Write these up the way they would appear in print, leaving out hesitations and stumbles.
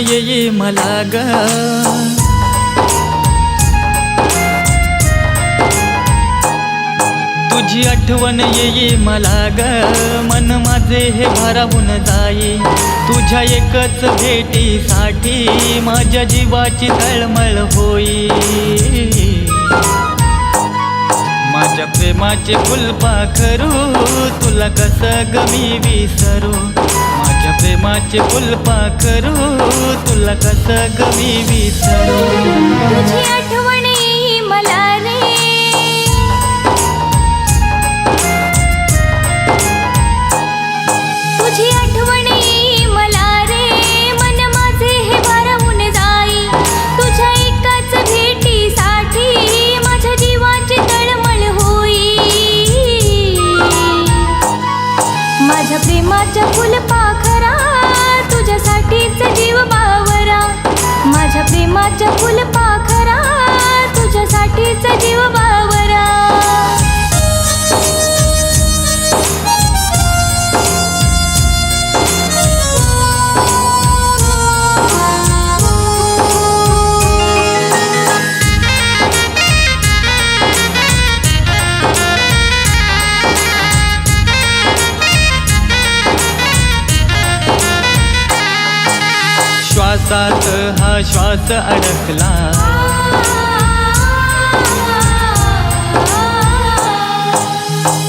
येई मला ग, तुझी आठवण येई मला ग, मन माझे हे भारावून जाई, तुझ्या एकच भेटीसाठी माझ्या जीवाची तळमळ होई, माझ्या प्रेमाचे फुलपाखरू तुला कसं ग मी विसरू, माझ्या प्रेमाचे फुलपाखरू तुला कसं ग मी विसरू. तुझी आठवण येई मला रे, तुझी आठवण येई मला रे, मन माझे हे भारावून जाई, तुझ्या एकाच भेटीसाठी माझ्या जीवाची तळमळ होई, माझ्या प्रेमाच्या फुलपाखरा तुझ्यासाठीच जीव बावरा, माझ्या प्रेमाच्या फुलपाखरा तुझ्यासाठीच जीव बावरा. श्वासात हा श्वास अडकला,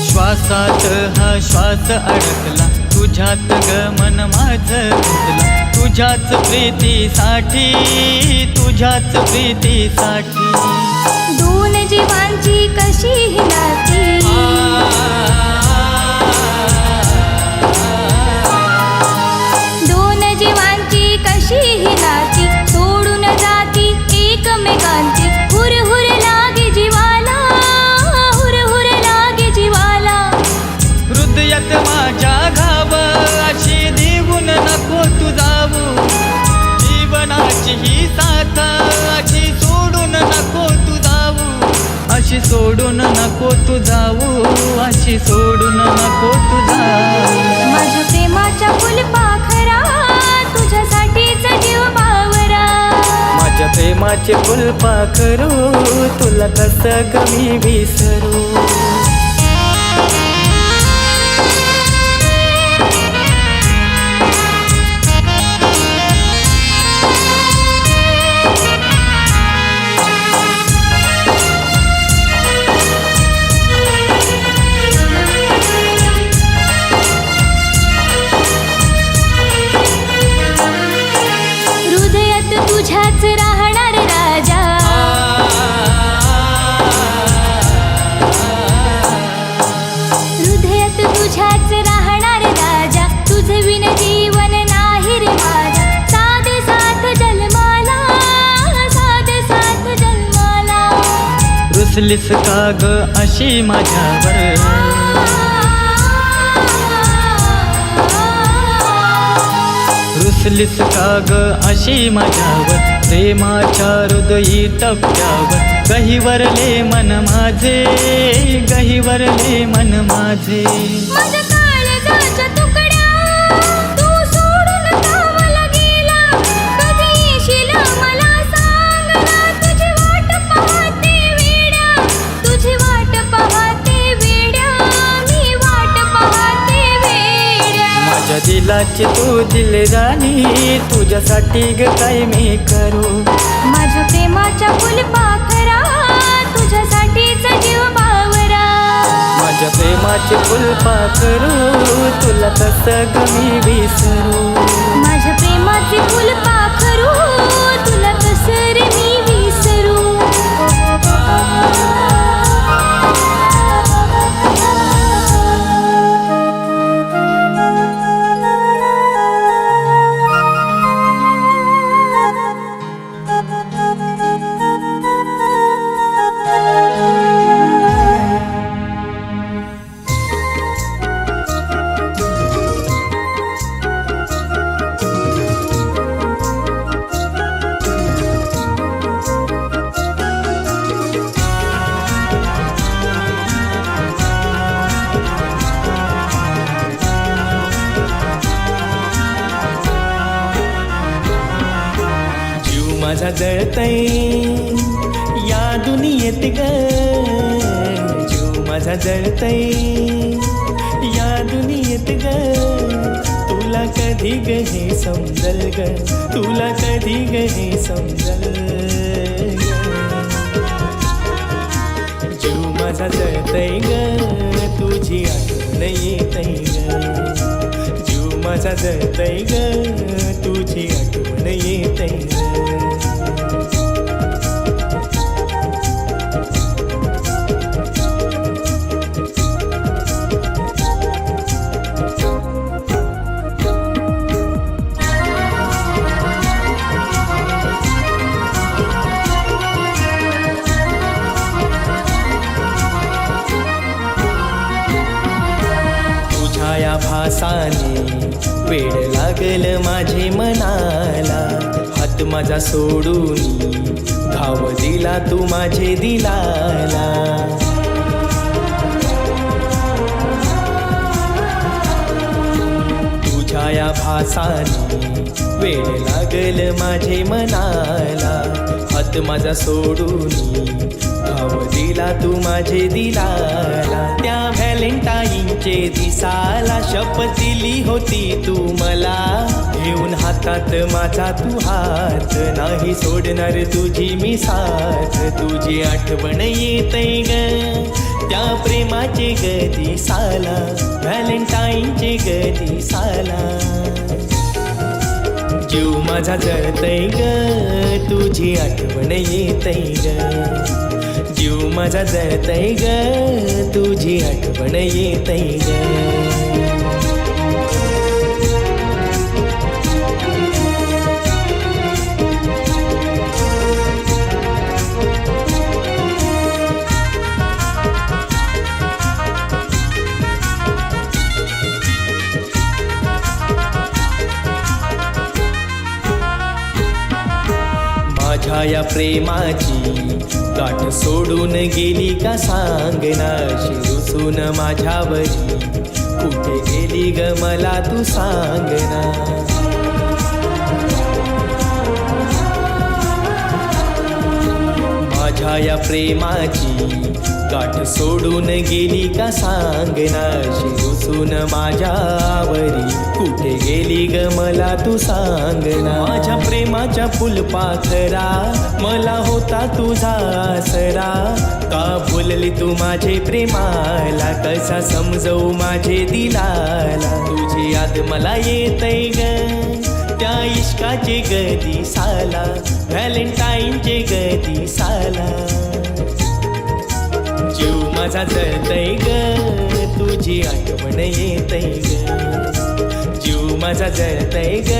श्वासात हा श्वास अडकला, तुझ्यात ग मन माझं गुंतला, तुझ्याच प्रीतीसाठी, तुझ्याच प्रीतीसाठी. दोन जीवांची कशी ही नाती, दोन जीवांची कशी ही नाती, सोडून जाती एकमेकांची, हुरहुर लागे जीवाला, हुरहुर लागे जीवाला. हृदयात माझ्या घाव अशी देऊन नको तू जाऊ, जीवनाची ही साथ अशी सोडून नको तू जाऊ, अशी सोडून नको तू जाऊ, अशी सोडून नको तू जाऊ. माझ्या प्रेमाच्या फुलपाखरा तुझ्यासाठीच जीव बावरा, माझ्या प्रेमाचे फुलपाखरू तुला कसं ग मी विसरू. हृदयात तुझ्याच राहणार राजा, हृदयात तुझ्याच राहणार राजा, तुझे विन जीवन नाही रे माझा, साधे साथ जन्माला, साधे साथ जन्माला. रुसलीस का ग अशी माझ्यावर, रुसलीस का ग अशी माझ्यावर, प्रेमाच्या हृदयी टप्प्यावर, गहिवरले मन माझे, गहिवरले मन माझे. माझ्या काळजाच्या तुकड्या तू सोडून गावाला गेला, कधी येशील मला सांग ना, तुझी वाट पाहते वेड्या, तुझी वाट पाहते वेड्या, मी वाट पाहते वेड्या. माझ्या दिलाची तू दिलराणी, तुझ्यासाठी ग काय मी करू, माझ्या प्रेमाच्या फुलपाखरा तुझ्यासाठीच जीव बावरा, माझ्या प्रेमाचे फुलपाखरू तुला कसं ग मी विसरू. माझ्या प्रेमाचे फुलपाखरू तुला कसं रे मी विसरू. माझा जळतय या दुनियेत ग, जीव माझा जळतय या दुनियेत ग. तुला कधी ग हे समजल ग, तुला कधी ग हे समजल ग. जीव माझा जळतय ग, तुझी आठवण येतय ग. जीव माझा जळतय ग, तुझी आठवण येतय ग. या भासाने वेड लागल माझे मनाला, हात माझा सोडून घाव दिला तू माझे दिलाला. तुझ्या या भासाने वेड लागल माझे मनाला, हात माझा सोडून घाव दिला तू माझे दिलाला. त्या व्हॅलेंटाईनचे दिसाला शपथ दिली होती तू मला, घेऊन हातात माझा तू हात, नाही सोडणार तुझी मी साथ. तुझी आठवण येतय ग त्या प्रेमाचे ग दिसाला, व्हॅलेंटाईनचे ग दिसाला. जीव माझा जळतय ग, तुझी आठवण येतय ग. जीव माझा जळतय ग, तुझी आठवण येतय ग. माझ्या या प्रेमाची गाठ सोडून गेली का सांगना, शिरूसून माझ्यावरी कुठे गेली ग मला तू सांगना. माझ्या या प्रेमाची गाठ सोडून गेली का सांगना, शिरूसून माझ्यावरी कुठे गेली ग मला तू सांगना. माझ्या प्रेमाच्या फुलपाखरा मला होता तुझा आसरा, का भुलली तू माझे प्रेमाला, कसा समजवू माझे दिलाला. तुझी याद मला येतय ग त्या इश्काचे ग दिसाला, व्हॅलेंटाईनचे ग दिसाला. जीव माझा जळतय ग, तुझी आठवण येतय ग. जीव माझा जळतय ग,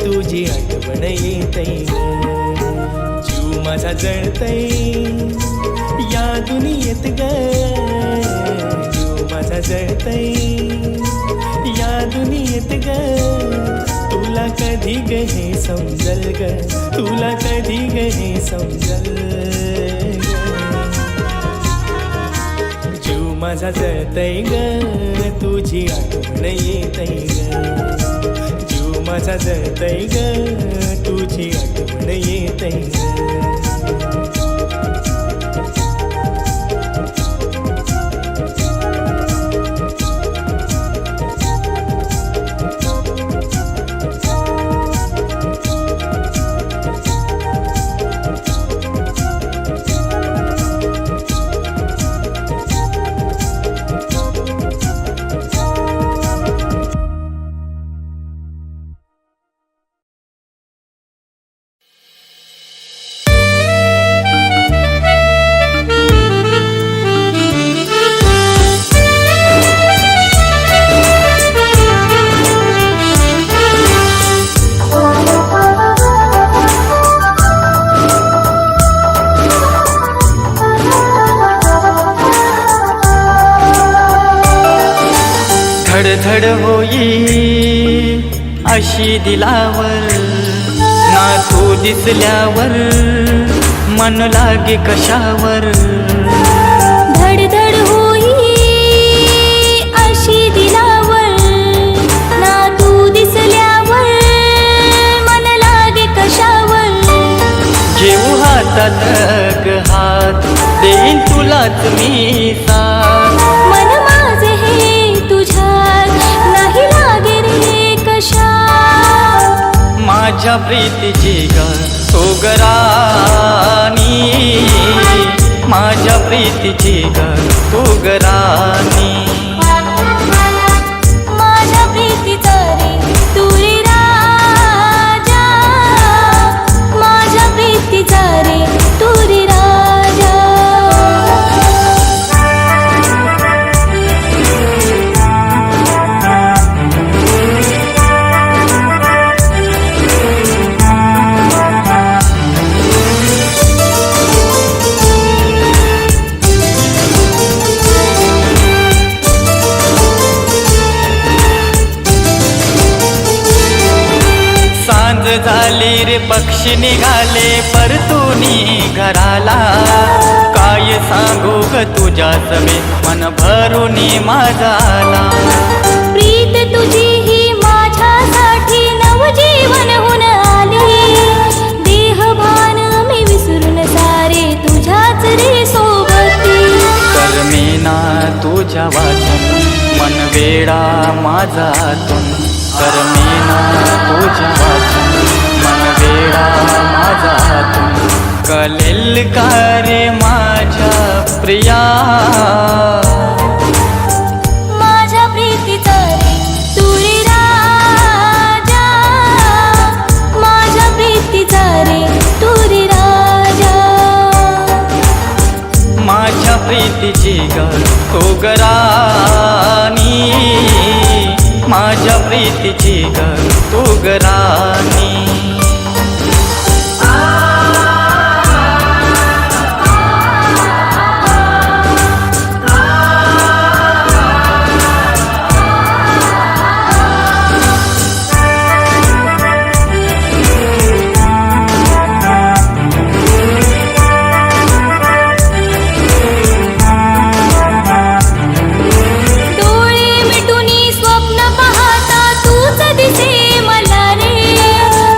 तुझी आठवण येतय ग. जीव माझा जळतय या दुनियेत ग, जीव माझा जळतय या दुनियेत ग. तुला कधी ग हे समजल ग, तुला कधी ग हे समजल ग. जीव माझा जळतय ग, तुझी आठवण येतय ग. जीव माझा जळतय ग, तुझी आठवण येतय ग. धडधड होई अशी दिलावर, ना तू दिसल्यावर मन लागे कशावर. धडधड होई अशी दिलावर, ना तू दिसल्यावर मन लागे कशावर. तुझ्याच मी साथ. मन माझे हे तुझ्यात नाही लागे रे कशा. माझ्या प्रीतीची ग सोगरानी, माझ्या प्रीतीची ग सोगरानी. माझ्या प्रीतीचा रे तू रे राजा, माझ्या प्रीतीचा रे तू रे राजा. सांज झाली रे पक्षी निघाले परतुनी घराला. काय सांगू ग तुझ्या समे मन भरूनी माझाला. प्रीत तुझी ही माझ्यासाठी नवजीवन होऊन आले. देहभान मी विसरून सारे तुझ्याच रे सोबती. करमेना तुझ्या वाचून मन वेडा माझातून. करमेना तुझ्या वाचून मन वेडा माझातून. कलेल का रे माझ्या प्रिया, माझ्या प्रीतीचा रे तू रे राजा, माझ्या प्रीतीचा रे तू रे राजा. माझ्या प्रीतीची ग सोगरानी, माझ्या प्रीतीची ग सोगरानी. डोळे मिटूनी स्वप्न पाहता तूच दिसे मला रे.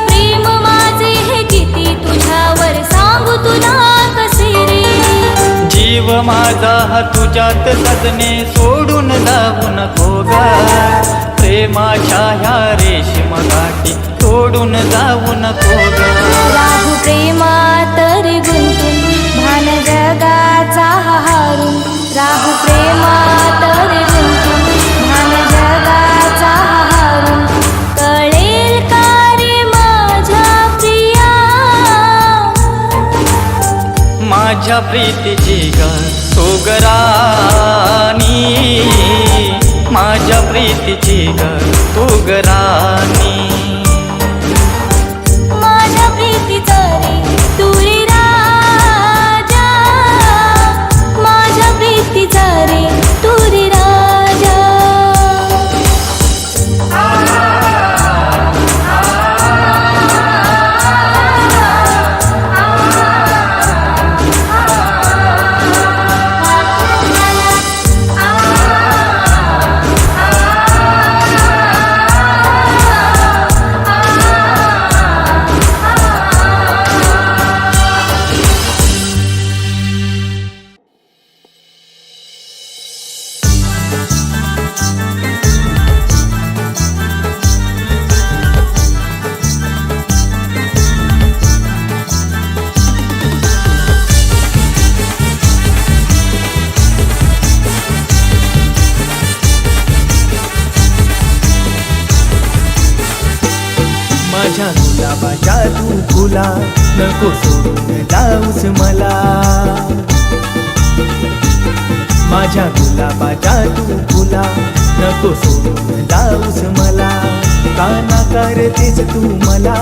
प्रेम माझे हे किती तुझ्यावर सांगू तुला कसे रे. जीव माझा हा तुझ्यात सजने सोडून जाऊ नको ग. प्रेमाच्या ह्या रेशीम गाठी सोडून जाऊ नको ग. राहू प्रेमात रे गुंतून भान जगाचा हारून. राहू प्रेमात रे गुंतून भान जगाचा हारून. कळेल का रे माझ्या प्रिया, माझ्या प्रीतीची ग सोगरानी, माझ्या प्रीतीची ग सोगरानी. माझ्या प्रीतीचा रे तू रे राजा, माझ्या प्रीतीचा रे तू रे राजा. माझ्या गुलाबाच्या तू फुला नको सोडून जाऊस मला. माझ्या गुलाबाच्या तू फुला नको सोडून जाऊस मला. का नाकारतेस तू मला,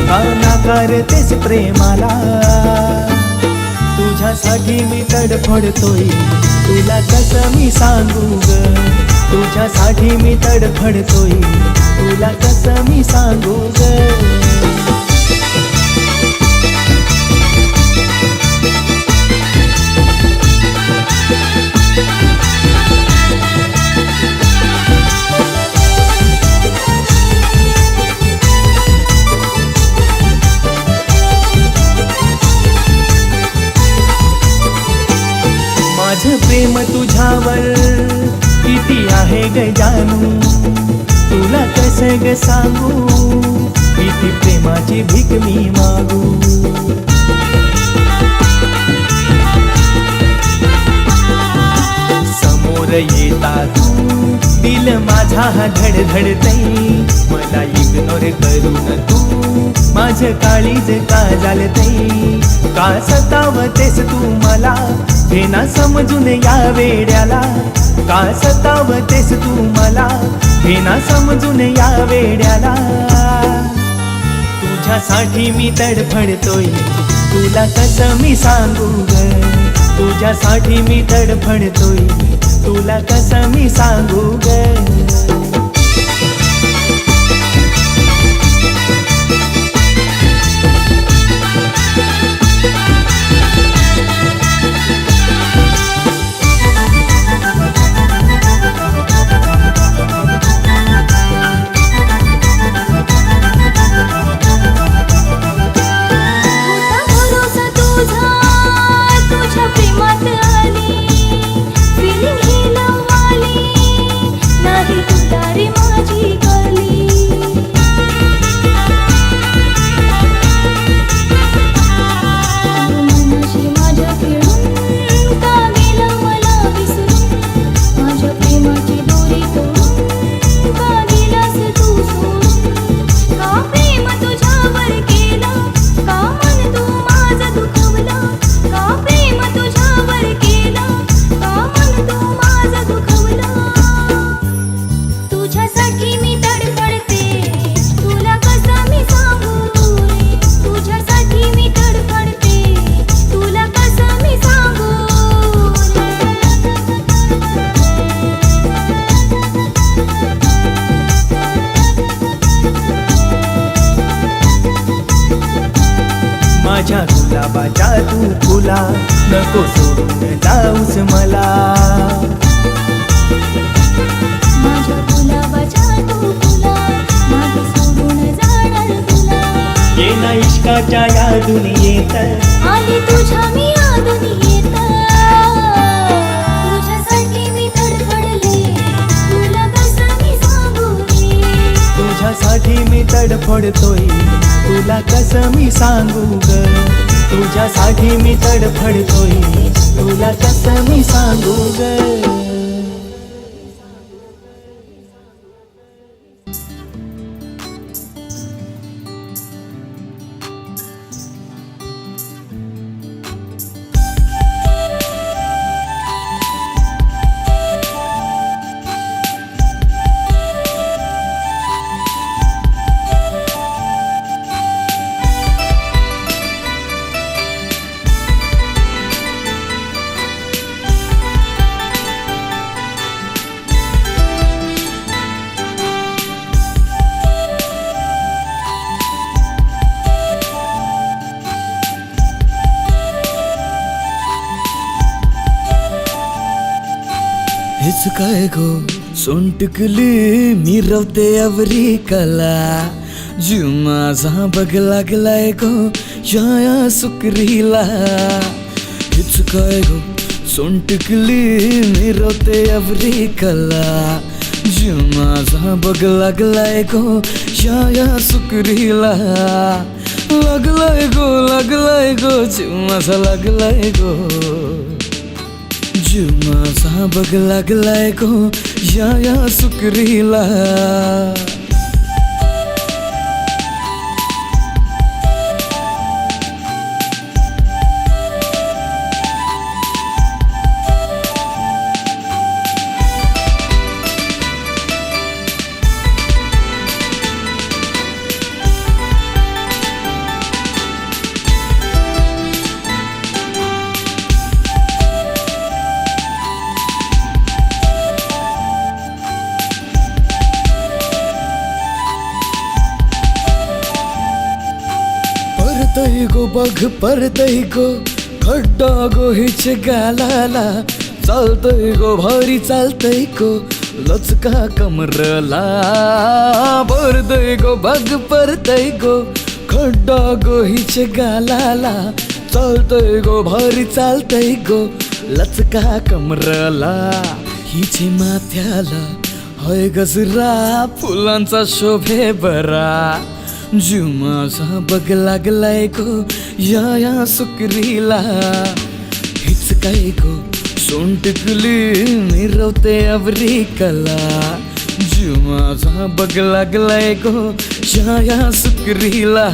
का नाकारतेस प्रेमाला. तुझ्यासाठी मी तडफडतोय, तुला कसं मी सांगू ग. तुझ्यासाठी मी तडफडतोय, तुला कसं मी सांगू ग. प्रेम तुझ्यावर किती आहे ग जानू, तुला कसं ग सांगू, किती प्रेमाची भीक मी मागू. समोर येता तू दिल माझा धडधडतय, मला इग्नोर करून तू माझं काळीज का झालतय. का सतावतेस तू मला हे ना समजून या वेड्याला, का सतावतेस तू मला हे ना समजून या वेड्याला. तुझ्यासाठी मी तडफडतोय, तुला कसं मी सांगू ग, तुझ्यासाठी मी तडफडतोय, तुला कसं मी सांगू ग. माझ्या गुलाबाच्या तू फुला नको सोडून जाऊस मला, माझ्या गुलाबाच्या तू फुला मागे सोडून जाणार तुला. ये ना इश्काच्या या दुनियेत आली तुझ्या मी या दुनियेत, तुझ्यासाठी मी तडफडले, तुला कसं मी सांगू रे. तुझ्यासाठी मी तडफडतोय, तुला कसं मी सांगू ग, तुझ्यासाठी मी तडफडतोय, तुला कसं मी सांगू ग. हेच काय गो सोंटकली मिरवते अवरी कला, जीव माझा बघ लागलाय गो या सुकरीला. हेच काय गो सोंटकली मिरवते अवरी कला, जीव माझा बघ लागलाय गो या सुकरीला. लागलाय गो जीव माझा लागलाय गो, जीव माझा बघ लागलाय गो या सुकरीला. परतय गो बघ परतय गो खड्डा गो हिच गालाला, चालतय गो भारी चालतय गो लचका कमरला. परतय गो बघ परतय गो खड्डा गो हिच गालाला, चालतय गो भारी चालतय गो लचका कमरला हिचे माथ्याला होय गजरा फुलांचा शोभे बरा जीव माझा बघ लागलाय गो या सुकरीला हिच काय गो सोंटकली मिरवते अवरी कला जीव माझा बघ लागलाय गो या सुकरीला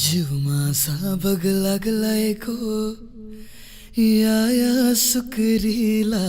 जीव माझा बघ लागलाय गो या सुकरीला